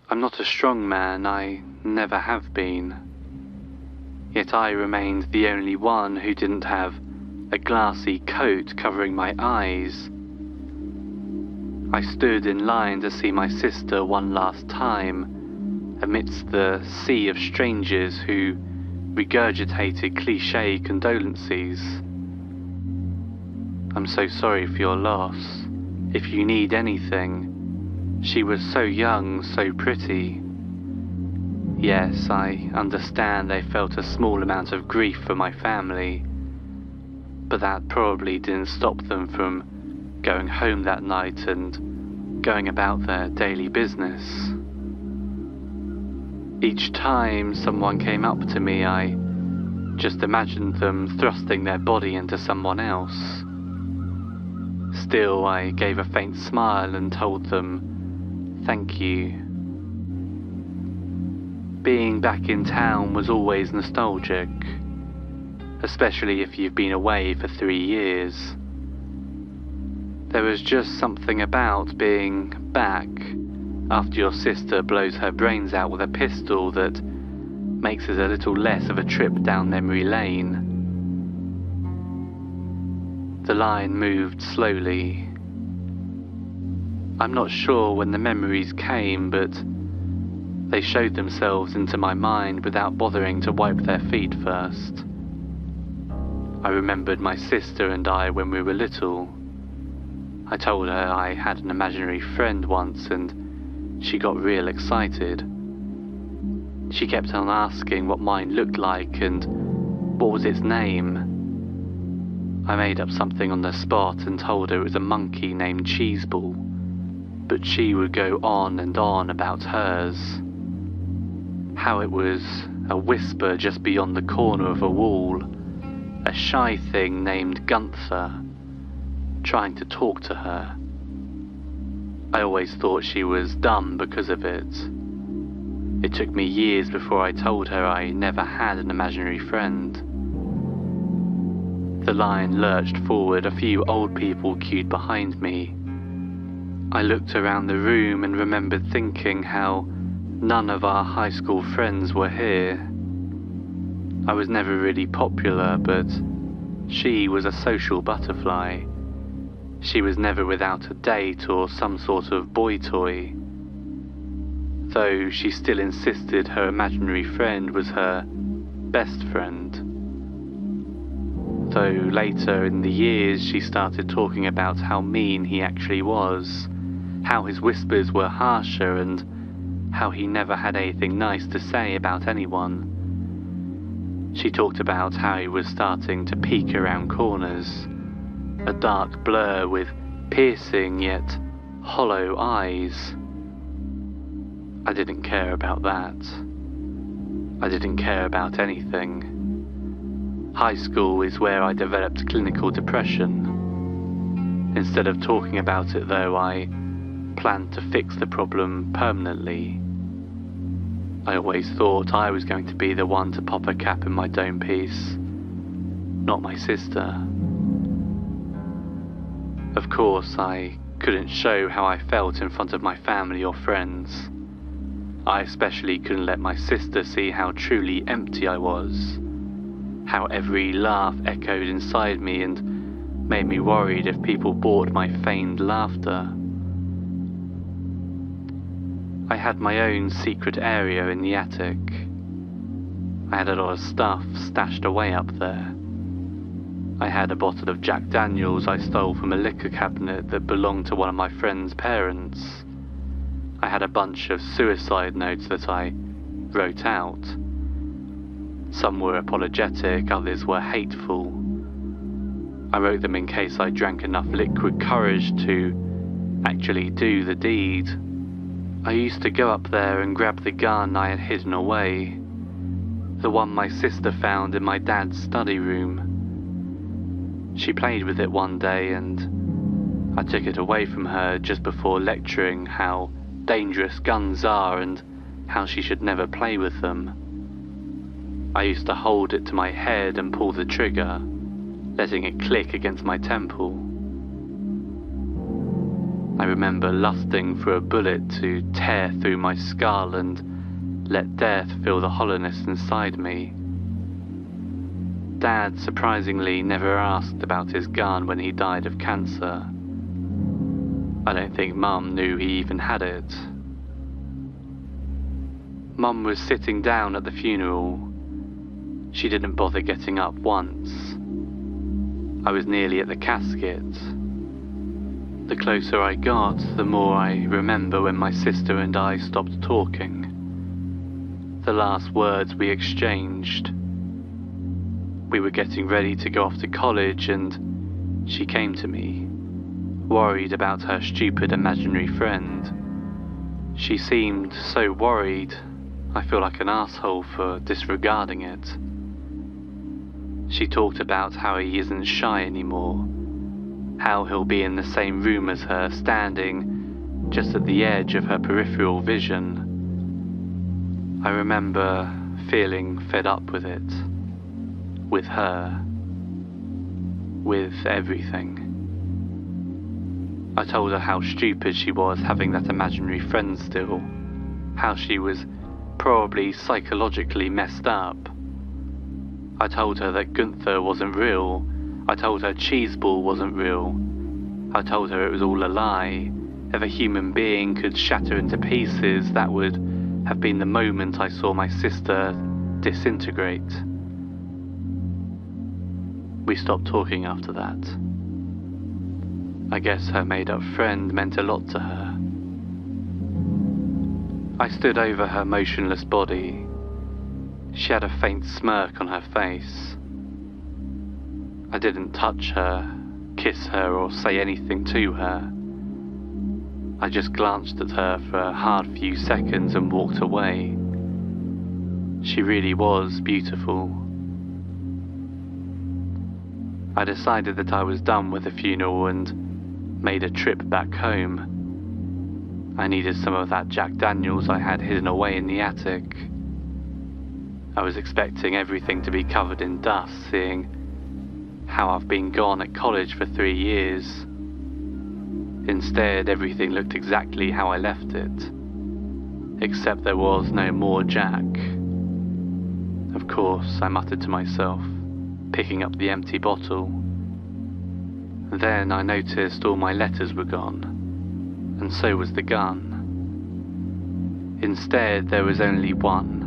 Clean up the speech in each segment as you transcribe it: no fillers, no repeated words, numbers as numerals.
I'm not a strong man, I never have been. Yet I remained the only one who didn't have a glassy coat covering my eyes. I stood in line to see my sister one last time, amidst the sea of strangers who regurgitated cliché condolences. I'm so sorry for your loss. If you need anything, she was so young, so pretty. Yes, I understand they felt a small amount of grief for my family, but that probably didn't stop them from going home that night and going about their daily business. Each time someone came up to me, I just imagined them thrusting their body into someone else. Still, I gave a faint smile and told them, "Thank you." Being back in town was always nostalgic, especially if you've been away for 3 years. There was just something about being back after your sister blows her brains out with a pistol that makes it a little less of a trip down memory lane. The line moved slowly. I'm not sure when the memories came, but they showed themselves into my mind without bothering to wipe their feet first. I remembered my sister and I when we were little. I told her I had an imaginary friend once and she got real excited. She kept on asking what mine looked like and what was its name. I made up something on the spot and told her it was a monkey named Cheeseball, but she would go on and on about hers. How it was a whisper just beyond the corner of a wall, a shy thing named Gunther, trying to talk to her. I always thought she was dumb because of it. It took me years before I told her I never had an imaginary friend. The line lurched forward, a few old people queued behind me. I looked around the room and remembered thinking how none of our high school friends were here. I was never really popular, but she was a social butterfly. She was never without a date or some sort of boy toy. Though she still insisted her imaginary friend was her best friend. Though later in the years she started talking about how mean he actually was, how his whispers were harsher and how he never had anything nice to say about anyone. She talked about how he was starting to peek around corners, a dark blur with piercing yet hollow eyes. I didn't care about that. I didn't care about anything. High school is where I developed clinical depression. Instead of talking about it though, I planned to fix the problem permanently. I always thought I was going to be the one to pop a cap in my dome piece, not my sister. Of course, I couldn't show how I felt in front of my family or friends. I especially couldn't let my sister see how truly empty I was, how every laugh echoed inside me and made me worried if people bought my feigned laughter. I had my own secret area in the attic. I had a lot of stuff stashed away up there. I had a bottle of Jack Daniels I stole from a liquor cabinet that belonged to one of my friend's parents. I had a bunch of suicide notes that I wrote out. Some were apologetic, others were hateful. I wrote them in case I drank enough liquid courage to actually do the deed. I used to go up there and grab the gun I had hidden away, the one my sister found in my dad's study room. She played with it one day and I took it away from her just before lecturing how dangerous guns are and how she should never play with them. I used to hold it to my head and pull the trigger, letting it click against my temple. I remember lusting for a bullet to tear through my skull and let death fill the hollowness inside me. Dad surprisingly never asked about his gun when he died of cancer. I don't think Mum knew he even had it. Mum was sitting down at the funeral. She didn't bother getting up once. I was nearly at the casket. The closer I got, the more I remember when my sister and I stopped talking. The last words we exchanged. We were getting ready to go off to college and she came to me, worried about her stupid imaginary friend. She seemed so worried, I feel like an asshole for disregarding it. She talked about how he isn't shy anymore, how he'll be in the same room as her, standing just at the edge of her peripheral vision. I remember feeling fed up with it, with her, with everything. I told her how stupid she was having that imaginary friend still, how she was probably psychologically messed up. I told her that Gunther wasn't real. I told her Cheeseball wasn't real. I told her it was all a lie. If a human being could shatter into pieces, that would have been the moment I saw my sister disintegrate. We stopped talking after that. I guess her made-up friend meant a lot to her. I stood over her motionless body. She had a faint smirk on her face. I didn't touch her, kiss her, or say anything to her. I just glanced at her for a hard few seconds and walked away. She really was beautiful. I decided that I was done with the funeral and made a trip back home. I needed some of that Jack Daniels I had hidden away in the attic. I was expecting everything to be covered in dust, seeing how I've been gone at college for 3 years. Instead, everything looked exactly how I left it, except there was no more Jack. Of course, I muttered to myself, picking up the empty bottle. Then I noticed all my letters were gone, and so was the gun. Instead, there was only one.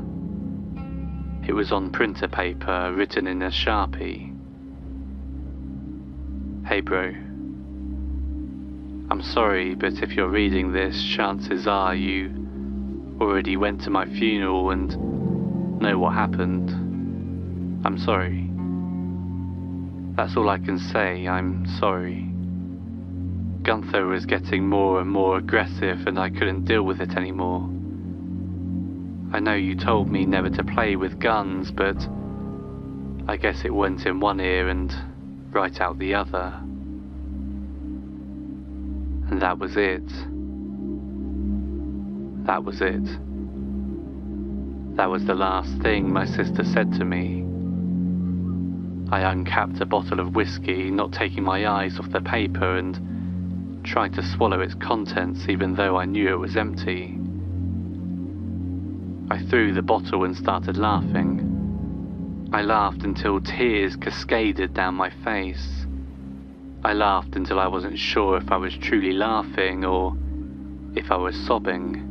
It was on printer paper, written in a Sharpie. Hey bro, I'm sorry, but if you're reading this, chances are you already went to my funeral and know what happened. I'm sorry. That's all I can say, I'm sorry. Gunther was getting more and more aggressive and I couldn't deal with it anymore. I know you told me never to play with guns, but I guess it went in one ear and right out the other. And that was it. That was it. That was the last thing my sister said to me. I uncapped a bottle of whiskey, not taking my eyes off the paper, and tried to swallow its contents even though I knew it was empty. I threw the bottle and started laughing. I laughed until tears cascaded down my face. I laughed until I wasn't sure if I was truly laughing or if I was sobbing.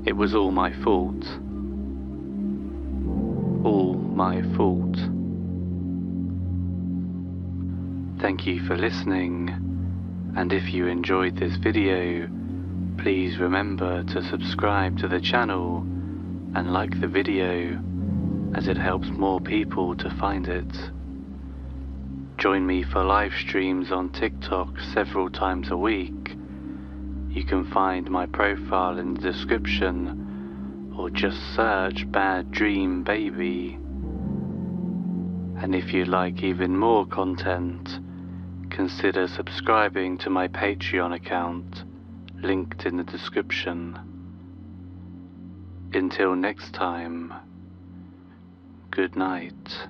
It was all my fault. All my fault. Thank you for listening, and if you enjoyed this video, please remember to subscribe to the channel and like the video, as it helps more people to find it. Join me for live streams on TikTok several times a week. You can find my profile in the description, or just search Bad Dream Baby. And if you'd like even more content, consider subscribing to my Patreon account, linked in the description. Until next time, good night.